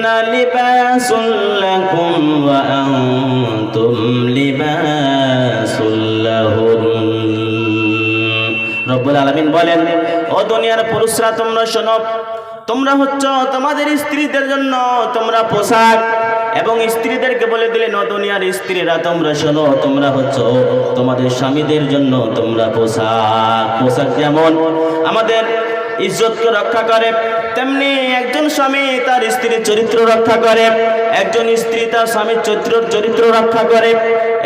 হুন্না লিবাসুল লাকুম ওয়া আনতুম লিবাসুল লাহুন। রব্বুল আলামিন বলেন, ও দুনিয়ার পুরুষরা তোমরা শোনো, তোমরা হচ্ছ তোমাদের স্ত্রীদের জন্য তোমরা পোশাক, এবং স্ত্রীদেরকে বলে দিলেন, ও দুনিয়ার স্ত্রীরা তোমরা শোনো, তোমরা হচ্ছ তোমাদের স্বামীদের জন্য তোমরা পোশাক। পোশাক যেমন আমাদের ইজ্জতকে রক্ষা করে, তেমনি একজন স্বামী তার স্ত্রীর চরিত্র রক্ষা করে, একজন স্ত্রী তার স্বামীর চরিত্র রক্ষা করে।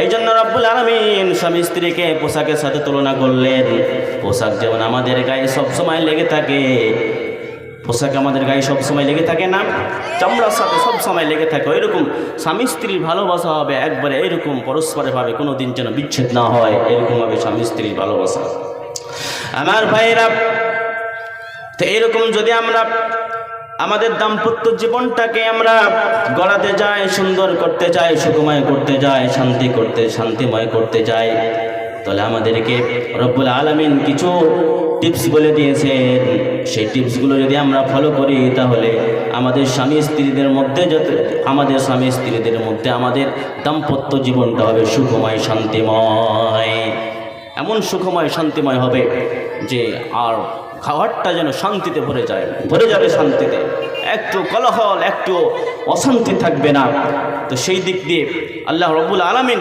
এই জন্য রব্বুল আলামিন স্বামী স্ত্রীকে পোশাকের সাথে তুলনা করলেন। পোশাক যেমন আমাদের গায়ে সবসময় লেগে থাকে, পোশাক আমাদের গায়ে সবসময় লেগে থাকে না, চামড়ার সাথে সবসময় লেগে থাকে, ওইরকম স্বামী স্ত্রীর ভালোবাসা হবে একবারে এইরকম পরস্পরের ভাবে, কোনো দিন যেন বিচ্ছেদ না হয়, এরকম হবে স্বামী স্ত্রীর ভালোবাসা। আমার ভাইরা, তো এইরকম যদি আমরা আমাদের দাম্পত্য জীবনটাকে আমরা গড়াতে যাই, সুন্দর করতে চাই, সুখময় করতে যাই, শান্তিময় করতে যাই, তাহলে আমাদেরকে রব্বুল আলামিন কিছু টিপস বলে দিয়েছেন। সেই টিপসগুলো যদি আমরা ফলো করি, তাহলে আমাদের স্বামী স্ত্রীদের মধ্যে আমাদের দাম্পত্য জীবনটা হবে সুখময়, শান্তিময়। এমন সুখময় শান্তিময় হবে যে আর খাবারটা যেন শান্তিতে ভরে যাবে শান্তিতে, একটু কলহল, একটু অশান্তি থাকবে না। তো সেই দিক দিয়ে আল্লাহ রব্বুল আলামিন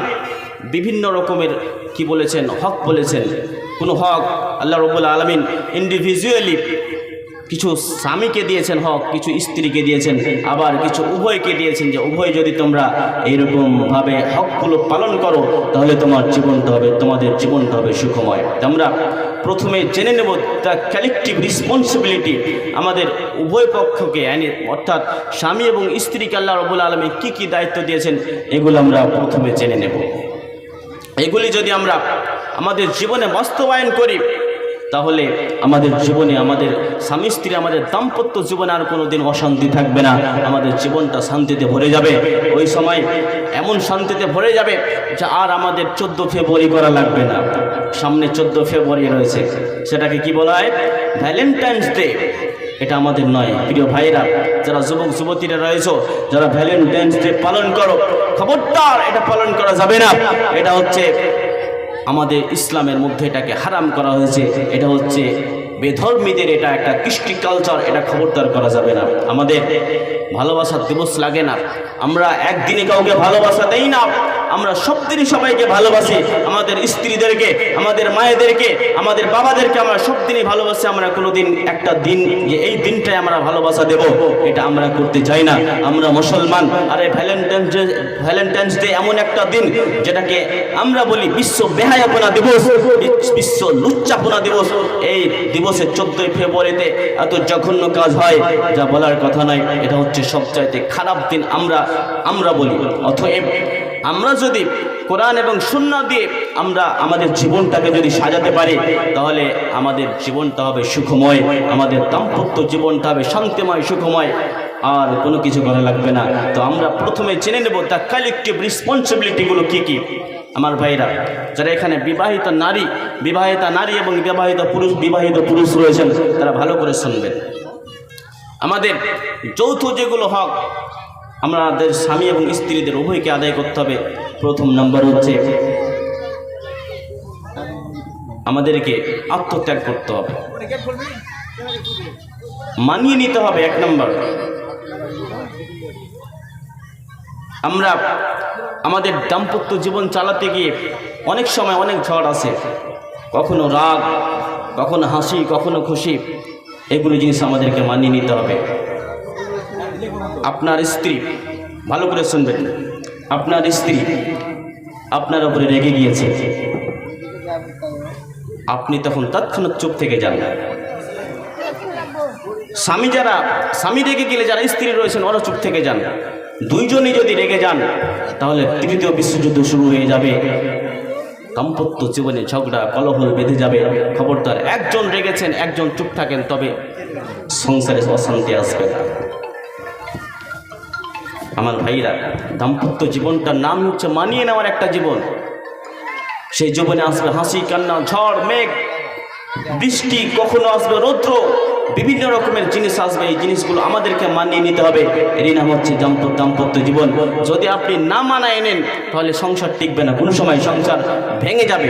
বিভিন্ন রকমের কি বলেছেন, হক বলেছেন। কোনো হক আল্লাহ রব্বুল আলামিন ইন্ডিভিজুয়ালি কিছু স্বামীকে দিয়েছেন হক, কিছু স্ত্রীকে দিয়েছেন, আবার কিছু উভয়কে দিয়েছেন, যে উভয় যদি তোমরা এইরকমভাবে হকগুলো পালন করো, তাহলে তোমাদের জীবনটা হবে সুখময়। আমরা প্রথমে জেনে নেব দ্য কালেকটিভ রেসপন্সিবিলিটি, আমাদের উভয় পক্ষকে, অর্থাৎ স্বামী এবং স্ত্রীকে আল্লাহ রব্বুল আলামিন কি কি দায়িত্ব দিয়েছেন, এগুলো আমরা প্রথমে জেনে নেব। এগুলি যদি আমরা আমাদের জীবনে বাস্তবায়ন করি, তাহলে আমাদের জীবনে, আমাদের স্বামী স্ত্রী, আমাদের দাম্পত্য জীবনে আর কোনো দিন অশান্তি থাকবে না, আমাদের জীবনটা শান্তিতে ভরে যাবে। ওই সময় এমন শান্তিতে ভরে যাবে যে আর আমাদের 14 ফেব্রুয়ারি করা লাগবে না। সামনে 14 ফেব্রুয়ারি রয়েছে, সেটাকে কি বলা হয়? Valentine's day. এটা আমাদের নয়। প্রিয় ভাইরা, যারা যুবক যুবতীরা রয়েছে, যারা ভ্যালেন্টাইন্স ডে পালন করো, খবরদার, এটা পালন করা যাবে না। এটা হচ্ছে আমাদের ইসলামের মধ্যে এটাকে হারাম করা হয়েছে। এটা হচ্ছে বেধর্মীদের এটা একটা কৃষ্টি কালচার, এটা খবরদার করা যাবে না। আমাদের ভালোবাসার দিবস লাগে না, আমরা একদিনে কাউকে ভালোবাসা দেই না, আমরা সব দিনই সবাইকে ভালোবাসি। আমাদের স্ত্রীদেরকে, আমাদের মায়েদেরকে, আমাদের বাবাদেরকে আমরা সব দিনই ভালোবাসি। আমরা কোনোদিন একটা দিন যে এই দিনটায় আমরা ভালোবাসা দেব, এটা আমরা করতে চাই না। আমরা মুসলমান। আর এই ভ্যালেন্টাইন্স ডে এমন একটা দিন যেটাকে আমরা বলি বিশ্ব বেহায়াপনা দিবস, বিশ্ব লুচ্চাপনা দিবস। এই দিবসের 14 ফেব্রুয়ারিতে এত জঘন্য কাজ হয় যা বলার কথা নয়। এটা হচ্ছে সবচাইতে খারাপ দিন আমরা বলি। অতএব আমরা যদি কোরআন এবং সুন্নাহ দিয়ে আমরা আমাদের জীবনটাকে যদি সাজাতে পারি, তাহলে আমাদের জীবনটা হবে সুখময়, আমাদের দাম্পত্য জীবনটা হবে শান্তিময়, সুখময়, আর কোনো কিছু করা লাগবে না। তো আমরা প্রথমে জেনে নেব দ্য কালেকটিভ রেসপন্সিবিলিটিগুলো কি কি। আমার ভাইরা, যারা এখানে বিবাহিত নারী এবং বিবাহিত পুরুষ রয়েছেন, তারা ভালো করে শুনবেন। আমাদের যৌথ যেগুলো হক, আমাদের স্বামী এবং স্ত্রীদের উভয়কে আদায় করতে হবে। প্রথম নাম্বার হচ্ছে আমাদেরকে আত্মত্যাগ করতে হবে, মানিয়ে নিতে হবে। 1 নম্বর, আমরা আমাদের দাম্পত্য জীবন চালাতে গিয়ে অনেক সময় অনেক ঝড় আসে, কখনো রাগ, কখনো হাসি, কখনো খুশি। এগুলো জিনিস আমাদেরকে মানিয়ে নিতে হবে। আপনার স্ত্রী, ভালো করে শুনবেন, আপনার স্ত্রী আপনার উপরে রেগে গিয়েছে, আপনি তখন তৎক্ষণাৎ চুপ থেকে যান। স্বামী রেগে গেলে যারা স্ত্রী রয়েছেন ওরা চুপ থেকে যান। দুইজনই যদি রেগে যান, তাহলে তৃতীয় বিশ্বযুদ্ধ শুরু হয়ে যাবে, দাম্পত্য জীবনে ঝগড়া কলহল বেঁধে যাবে। খবরদার, একজন রেগেছেন, একজন চুপ থাকেন, তবে সংসারে অশান্তি আসবে না। আমার ভাইরা, দাম্পত্য জীবনটার নাম হচ্ছে মানিয়ে নেওয়ার একটা জীবন। সেই জীবনে আসবে হাসি, কান্না, ঝড়, মেঘ, বৃষ্টি, কখনো আসবে রৌদ্র, বিভিন্ন রকমের জিনিস আসবে, এই জিনিসগুলো আমাদেরকে মানিয়ে নিতে হবে। এরই নাম হচ্ছে দাম্পত্য জীবন। যদি আপনি না মানায় নেন তাহলে সংসার টিকবে না, কোনো সময় সংসার ভেঙে যাবে।